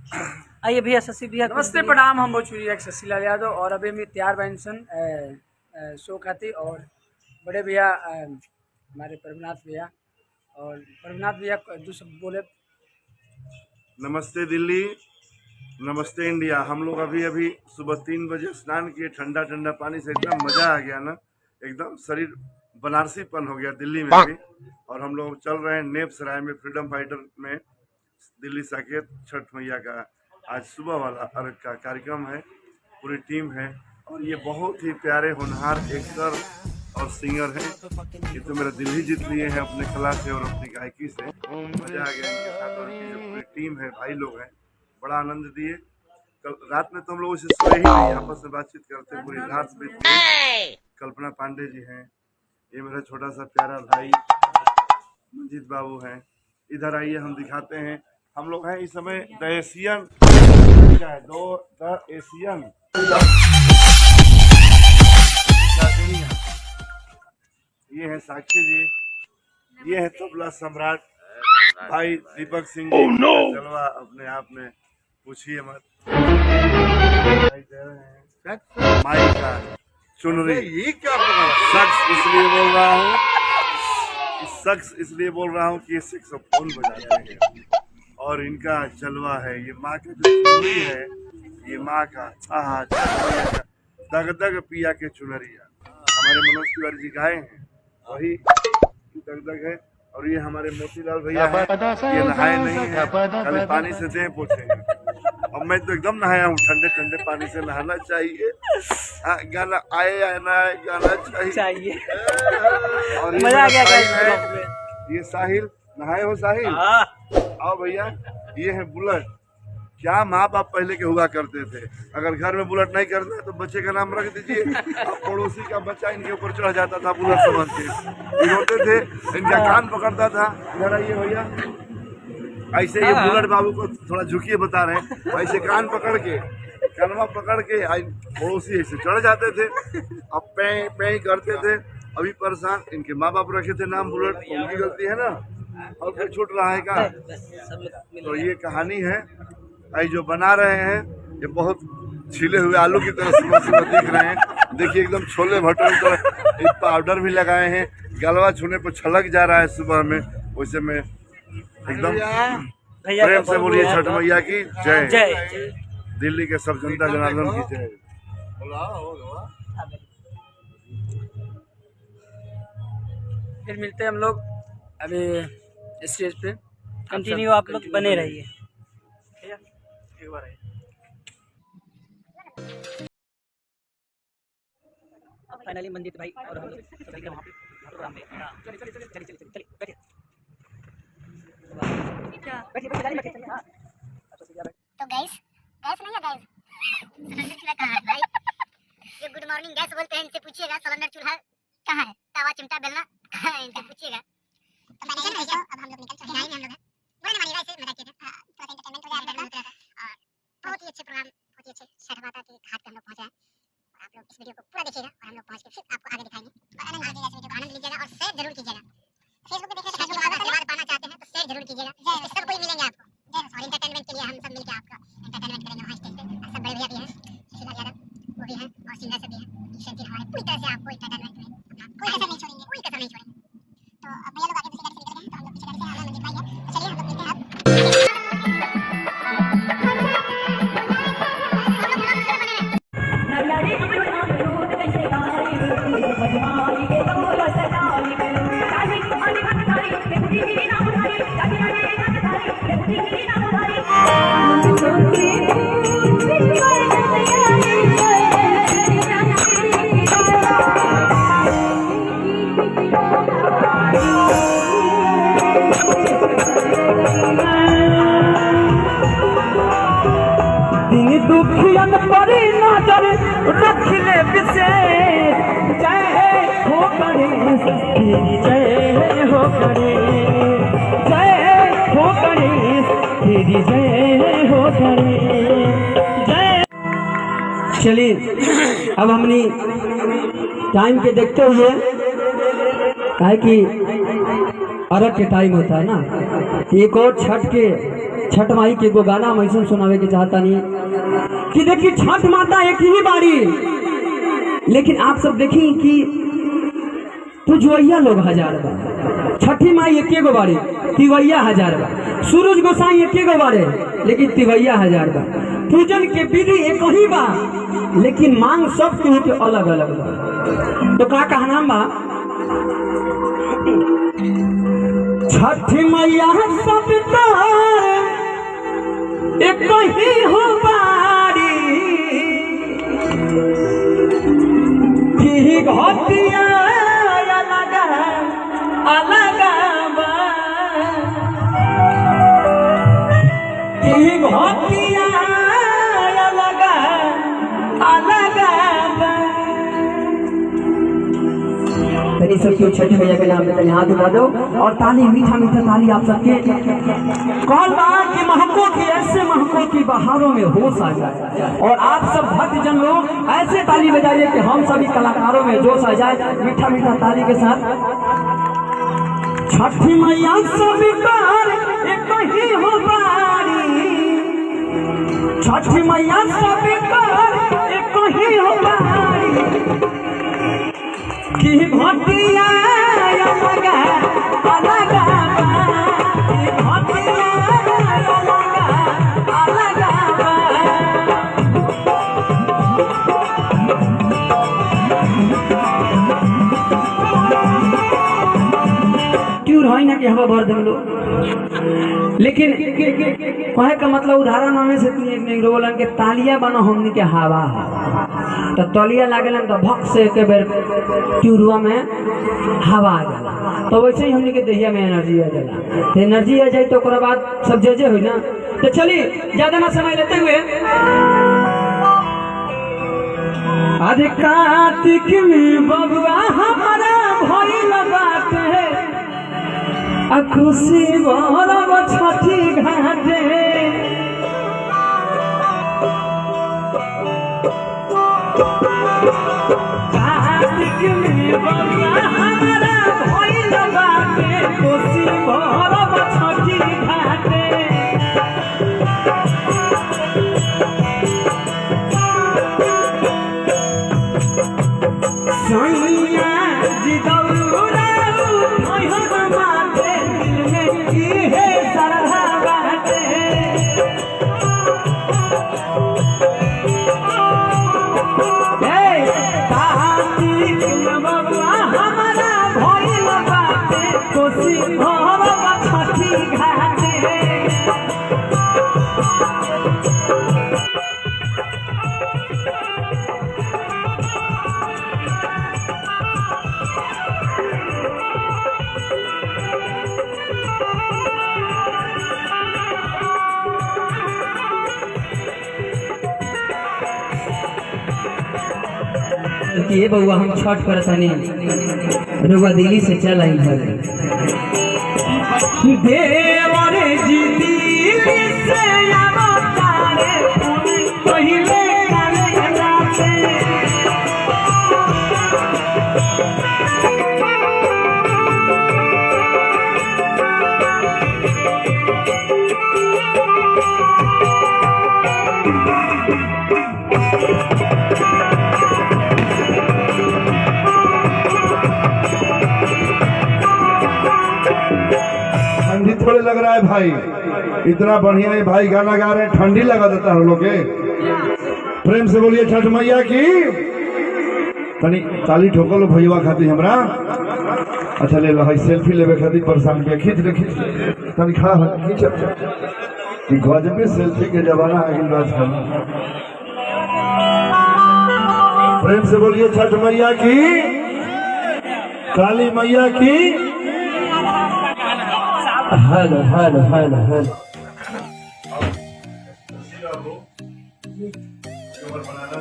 आइए भैया, शशि भैया नमस्ते प्रणाम। हम भोजपुरी एक शशि लाल यादव और अभी मैं तैयार बैंसन शो खाती और बड़े भैया हमारे प्रभुनाथ भैया और प्रभुनाथ भैया दूसरे बोले। नमस्ते दिल्ली, नमस्ते इंडिया। हम लोग अभी अभी सुबह 3 बजे स्नान किए, ठंडा ठंडा पानी से एकदम मजा आ गया ना, एकदम शरीर बनारसीपन हो गया दिल्ली में भी। और हम लोग चल रहे हैं नेप सराय में, फ्रीडम फाइटर में, दिल्ली साकेत छठ मैया का आज सुबह वाला अर्घ का कार्यक्रम है। पूरी टीम है और ये बहुत ही प्यारे होनहार एक्टर और सिंगर हैं। ये तो मेरा दिल ही जीत लिए हैं अपने कला से और अपनी गायकी से। मजा आ गया इनके साथ और इनकी जो पूरी टीम है, भाई लोग हैं, बड़ा आनंद दिए। कल रात में तो हम लोग इसे सोए ही नहीं, आपस में बातचीत करते पूरी रात बीत गई। कल्पना पांडे जी हैं, ये मेरा छोटा सा प्यारा भाई मंजीत बाबू हैं। इधर आइए हम दिखाते हैं। हम लोग हैं इस समय द एशियन, क्या है, द एशियन। ये है साक्षी जी, ये है तबला सम्राट भाई दीपक सिंह जी। जलवा अपने आप में पूछिए मत। माइक का चुनरी, ये क्या शख्स इसलिए बोल रहा हूँ, शख्स इसलिए बोल रहा हूँ कि ये सैक्सोफोन बजाते हैं और इनका जलवा है। ये माँ का जो चुनरी है, ये माँ का दग दग पिया के चुनरिया, हमारे मनोज तिवारी जी गाए हैं, वही दग दग है। और ये हमारे मोतीलाल भैया हैं, ये नहाए नहीं है, खाली पानी से देह पोछेंगे। और मैं तो एकदम नहाया हूँ, ठंडे ठंडे पानी से नहाना चाहिए। गाना आए या ना आए, गाना चाहिए। और मजा आ गया। ये साहिल, नहाए हो साहिल? आओ भैया। ये है बुलेट। क्या माँ बाप पहले के हुआ करते थे, अगर घर में बुलेट नहीं करना है तो बच्चे का नाम रख दीजिए। अब पड़ोसी का बच्चा इनके ऊपर चढ़ जाता था बुलेट समझ के, रोते थे, इनका कान पकड़ता था। इधर आइए भैया, ऐसे ये बुलेट बाबू को थोड़ा झुकिए, बता रहे हैं, ऐसे कान पकड़ के, कनवा पकड़ के पड़ोसी ऐसे चढ़ जाते थे। अब पे करते थे। अभी परेशान, इनके माँ बाप रखे थे नाम बुलेट, उनकी गलती है ना, और फिर छूट रहा है का। तो ये कहानी है। आई जो बना रहे हैं, ये बहुत छिले हुए आलू की तरह सुबह सुबह दिख रहे हैं। देखिए एकदम छोले भटूरे की तरह पाउडर भी लगाए हैं, गलवा छूने पर छलक जा रहा है सुबह में। वैसे में एकदम प्रेम से बोलिए छठ मैया की जय, दिल्ली के सब जनता जनार्दन की जय। फिर मिलते हैं हम लोग अभी स्टेज पे। कंटिन्यू आप लोग बने रहिए। एक बार फाइनली मंजीत भाई और हम लोग सभी के वहाँ पे प्रोग्राम में। चलिए बैठिए। तो गैस नहीं है गैस, सिलेंडर चूल्हा कहाँ है भाई? ये गुड मॉर्निंग गैस बोलते हैं, इनसे पूछिएगा सिलेंडर चूल्हा कहाँ है, तवा चिमटा बेलना कहाँ है, इनसे पूछिएगा। तो मैंने नहीं किया, अब हम लोग निकल चुके हैं, हम लोग हैं बुरा नहीं मानिएगा, इसे मजाक किया था, थोड़ा एंटरटेनमेंट हो जाएगा। और बहुत ही अच्छे प्रोग्राम, बहुत ही अच्छे छठ माता के घाट पे हम लोग पहुंचे हैं। और आप लोग इस वीडियो को पूरा देखिएगा और हम लोग पहुंच के फिर आपको आगे दिखाएंगे। और आनंद लीजिएगा, इस वीडियो का आनंद लीजिएगा और शेयर जरूर कीजिएगा। फेसबुक पे देखिए, फेसबुक पर अगर पाना चाहते हैं तो शेयर जरूर कीजिएगा। सब कोई मिलेंगे आपको और एंटरटेनमेंट के लिए हम सब मिलकर आपका एंटरटेनमेंट करेंगे वहाँ स्टेज पे। सब बड़े भैया भी हैं, सुशीला यादव वो भी हैं, और सिंगर सब भी हैं। ईश्वर हमारे पूरी तरह से आपको एंटरटेनमेंट में अपना कोई कसर नहीं छोड़ेंगे, कोई कसर नहीं छोड़ेंगे। तो अब भैया लोग आगे दूसरी गाड़ी से निकल गए हैं, तो हम लोग पीछे गाड़ी से आगे मंदिर भाई है। तो चलिए हम लोग मिलते हैं अब। दुखियन पर नजर रखले विशेष, जय हो गणेश, जय हो गणेश, जय हो गणेश, तेरी जय हो गणेश, जय। चलिए अब हमने टाइम के देखते हुए, काहे कि अर्घ के टाइम होता है ना, एक और छठ के छठ माई के एगो गाना हम ऐसा सुनावे के चाहता नहीं कि देखिए छठ माता एक ही बाड़ी, लेकिन आप सब देखी कि पुजवैया लोग हजार बा, छठी माई एक गो बाड़ी, तिवैया हजार बा, सूरज गोसाई एक गो बाड़े लेकिन तिवैया हजार बा, पूजन के विधि एक ही बा लेकिन मांग सब के अलग अलग बा। तो का कहना बा, छठी मैया सब एक ही हो बाड़ी की घटिया अलग अलग बा, की घटिया अलग अलग बा। तनी सबके छठी मैया के नाम पे तनी हाथ उठा दो और ताली, मीठा मीठा ताली आप सबके। कौन बात कि महको की ऐसे महको की बहारों में होश आ जाए और आप सब भक्त जन लोग ऐसे ताली बजाइए कि हम सभी कलाकारों में जोश आ जाए मीठा मीठा ताली के साथ। छठी मैया सब एक ही हो बाड़ी, छठी मैया सब एक ही हो बाड़ी की घटिया अलग अलग बा, की घटिया अलग अलग बा। क्यों रही ना कि हवा भर दे लोग, लेकिन कहे का मतलब उदाहरण हमें से नहीं बोलन के तालिया बनो हमनी के हवा तो तलिया लागेलन तो भक से एक बेर ट्यूरुआ में हवा आ जाला, तो वैसे ही हमनी के दहिया में एनर्जी आ जाला, तो एनर्जी आ जाए तो ओकरा बाद सब जे हुई ना। तो चलिए ज्यादा ना समय लेते हुए, अरे कार्तिक में बबुआ हमारा भइल बाटे खुशी बरब छठी घाटे, कार्तिक में बबुआ हमारा भइल बाटे खुशी बरब छठी घाटे। सैया जी दौड़ाऊ भइल बाटे दिल में इहे सरधा बाटे, कार्तिक में बबुआ हमारा भइल बाटे कोसी भरब छठी घाटे। ये बउआ हम छठ करतनी रुआ दिल्ली से चल आई है देवरे जी दिल्ली से अवतारे पहिले गाने गाते। ठंडी थोड़े लग रहा है भाई, इतना बढ़िया है भाई गाना गा रहे हैं, ठंडी लगा देता है लोग के। प्रेम से बोलिए छठ मैया की। तनी ताली ठोकलो भैया खाती हमरा। अच्छा ले लो भाई, सेल्फी लेवे खाती परेशान पे खींच ले तनी खड़ा हो खींच कि गजबे सेल्फी के जमाना आ गइल बा। प्रेम से बोलिए छठ मैया की, काली मैया की। हेलो हेलो हेलो हेलो बनाना